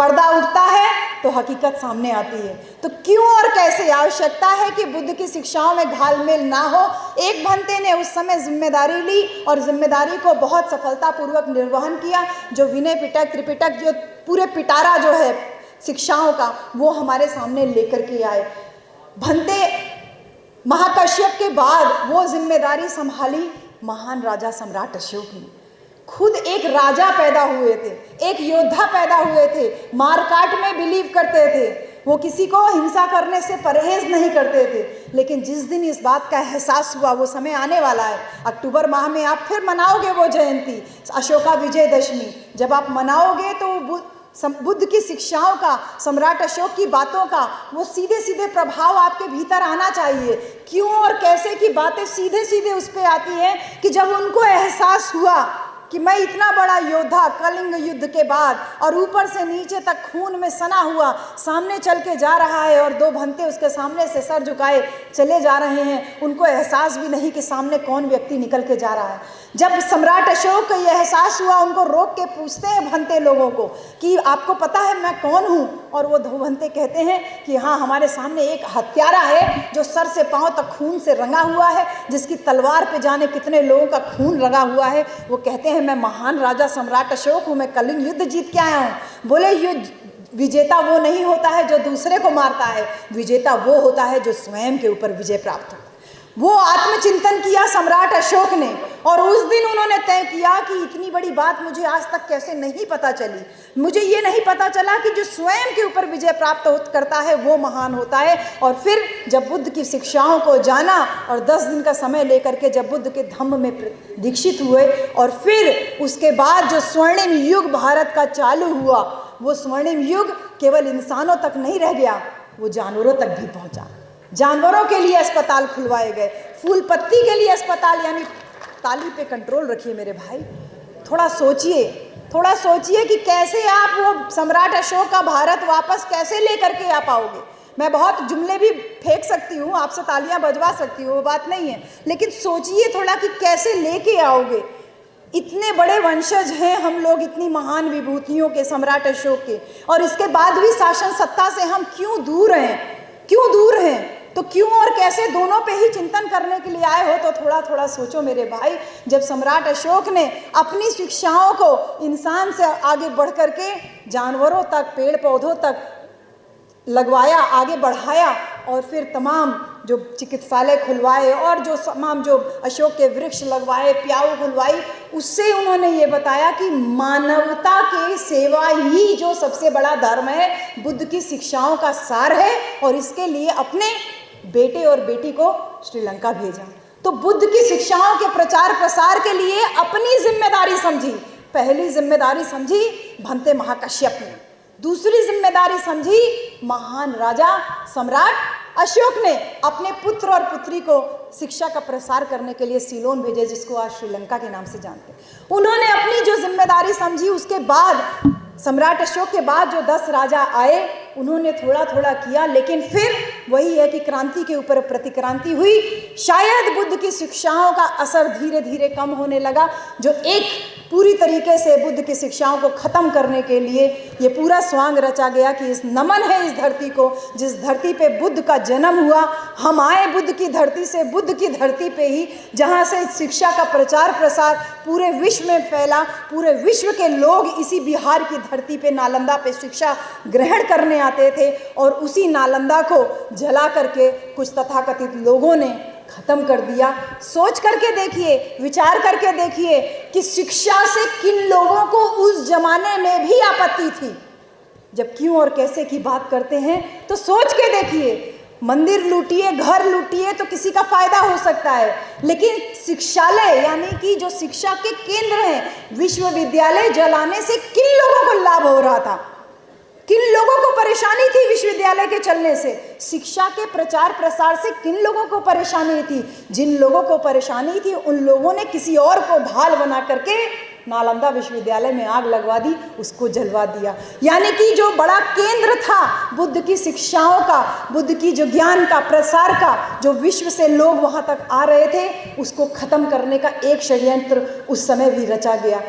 पर्दा उठता है तो हकीकत सामने आती है। तो क्यों और कैसे आवश्यकता है कि बुद्ध की शिक्षाओं में घालमेल ना हो। एक भंते ने उस समय जिम्मेदारी ली और जिम्मेदारी को बहुत सफलतापूर्वक निर्वहन किया। जो विनय पिटक त्रिपिटक जो पूरे पिटारा जो है शिक्षाओं का, वो हमारे सामने लेकर के आए। भंते महाकश्यप के बाद वो जिम्मेदारी संभाली महान राजा सम्राट अशोक ने। खुद एक राजा पैदा हुए थे, एक योद्धा पैदा हुए थे, मारकाट में बिलीव करते थे, वो किसी को हिंसा करने से परहेज नहीं करते थे। लेकिन जिस दिन इस बात का एहसास हुआ, वो समय आने वाला है, अक्टूबर माह में आप फिर मनाओगे वो जयंती, अशोका विजयदशमी। जब आप मनाओगे तो बुद्ध की शिक्षाओं का, सम्राट अशोक की बातों का वो सीधे सीधे प्रभाव आपके भीतर आना चाहिए। क्यों और कैसे की बातें सीधे सीधे उस पर आती हैं कि जब उनको एहसास हुआ कि मैं इतना बड़ा योद्धा कलिंग युद्ध के बाद और ऊपर से नीचे तक खून में सना हुआ सामने चल के जा रहा है और दो भंते उसके सामने से सर झुकाए चले जा रहे हैं, उनको एहसास भी नहीं कि सामने कौन व्यक्ति निकल के जा रहा है। जब सम्राट अशोक को यह एहसास हुआ, उनको रोक के पूछते हैं भंते लोगों को कि आपको पता है मैं कौन हूँ? और वो दो भंते कहते हैं कि हाँ, हमारे सामने एक हत्यारा है जो सर से पांव तक खून से रंगा हुआ है, जिसकी तलवार पे जाने कितने लोगों का खून लगा हुआ है। वो कहते हैं मैं महान राजा सम्राट अशोक हूँ, मैं कलिंग युद्ध जीत के आया हूँ। बोले युद्ध विजेता वो नहीं होता है जो दूसरे को मारता है, विजेता वो होता है जो स्वयं के ऊपर विजय प्राप्त हो। वो आत्मचिंतन किया सम्राट अशोक ने और उस दिन उन्होंने तय किया कि इतनी बड़ी बात मुझे आज तक कैसे नहीं पता चली। मुझे ये नहीं पता चला कि जो स्वयं के ऊपर विजय प्राप्त करता है वो महान होता है। और फिर जब बुद्ध की शिक्षाओं को जाना और 10 दिन का समय लेकर के जब बुद्ध के धम्म में दीक्षित हुए और फिर उसके बाद जो स्वर्णिम युग भारत का चालू हुआ, वो स्वर्णिम युग केवल इंसानों तक नहीं रह गया, वो जानवरों तक भी पहुंचा। जानवरों के लिए अस्पताल खुलवाए गए, फूल पत्ती के लिए अस्पताल, यानी ताली पे कंट्रोल रखिए मेरे भाई। थोड़ा सोचिए कि कैसे आप वो सम्राट अशोक का भारत वापस कैसे लेकर के आ पाओगे। मैं बहुत जुमले भी फेंक सकती हूँ, आपसे तालियां बजवा सकती हूँ, वो बात नहीं है, लेकिन सोचिए थोड़ा कि कैसे लेके आओगे। इतने बड़े वंशज हैं हम लोग, इतनी महान विभूतियों के सम्राट अशोक के, और इसके बाद भी शासन सत्ता से हम क्यों दूर हैं? तो क्यों और कैसे दोनों पे ही चिंतन करने के लिए आए हो तो थोड़ा सोचो मेरे भाई। जब सम्राट अशोक ने अपनी शिक्षाओं को इंसान से आगे बढ़ करके जानवरों तक, पेड़ पौधों तक लगवाया, आगे बढ़ाया, और फिर तमाम जो चिकित्सालय खुलवाए और जो तमाम जो अशोक के वृक्ष लगवाए, प्याऊ खुलवाई, उससे उन्होंने ये बताया कि मानवता की सेवा ही जो सबसे बड़ा धर्म है, बुद्ध की शिक्षाओं का सार है। और इसके लिए अपने बेटे और बेटी को श्रीलंका भेजा। तो बुद्ध की शिक्षाओं के प्रचार प्रसार के लिए अपनी जिम्मेदारी समझी। पहली जिम्मेदारी समझी भंते महाकश्यप ने, दूसरी जिम्मेदारी समझी महान राजा सम्राट अशोक ने अपने पुत्र और पुत्री को शिक्षा का प्रसार करने के लिए सीलोन भेजे, जिसको आज श्रीलंका के नाम से जानते हैं। उन्होंने अपनी जो जिम्मेदारी समझी, उसके बाद सम्राट अशोक के बाद जो 10 राजा आए, उन्होंने थोड़ा किया, लेकिन फिर वही है कि क्रांति के ऊपर प्रतिक्रांति हुई। शायद बुद्ध की शिक्षाओं का असर धीरे धीरे कम होने लगा। जो एक पूरी तरीके से बुद्ध की शिक्षाओं को ख़त्म करने के लिए ये पूरा स्वांग रचा गया कि इस नमन है इस धरती को, जिस धरती पे बुद्ध का जन्म हुआ। हम आए बुद्ध की धरती से, बुद्ध की धरती पे ही, जहाँ से शिक्षा का प्रचार प्रसार पूरे विश्व में फैला। पूरे विश्व के लोग इसी बिहार की धरती पे, नालंदा पे शिक्षा ग्रहण करने आते थे, और उसी नालंदा को जला करके कुछ तथाकथित लोगों ने खत्म कर दिया। सोच करके देखिए, विचार करके देखिए कि शिक्षा से किन लोगों को उस जमाने में भी आपत्ति थी। जब क्यों और कैसे की बात करते हैं तो सोच के देखिए। मंदिर लूटिए, घर लूटिए तो किसी का फायदा हो सकता है, लेकिन शिक्षालय यानी कि जो शिक्षा के केंद्र हैं, विश्वविद्यालय जलाने से किन लोगों को लाभ हो रहा था, किन लोगों को परेशानी थी विश्वविद्यालय के चलने से, शिक्षा के प्रचार प्रसार से किन लोगों को परेशानी थी। जिन लोगों को परेशानी थी उन लोगों ने किसी और को ढाल बना करके नालंदा विश्वविद्यालय में आग लगवा दी, उसको जलवा दिया। यानी कि जो बड़ा केंद्र था बुद्ध की शिक्षाओं का, बुद्ध की जो ज्ञान का प्रसार का, जो विश्व से लोग वहां तक आ रहे थे, उसको खत्म करने का एक षड्यंत्र उस समय भी रचा गया।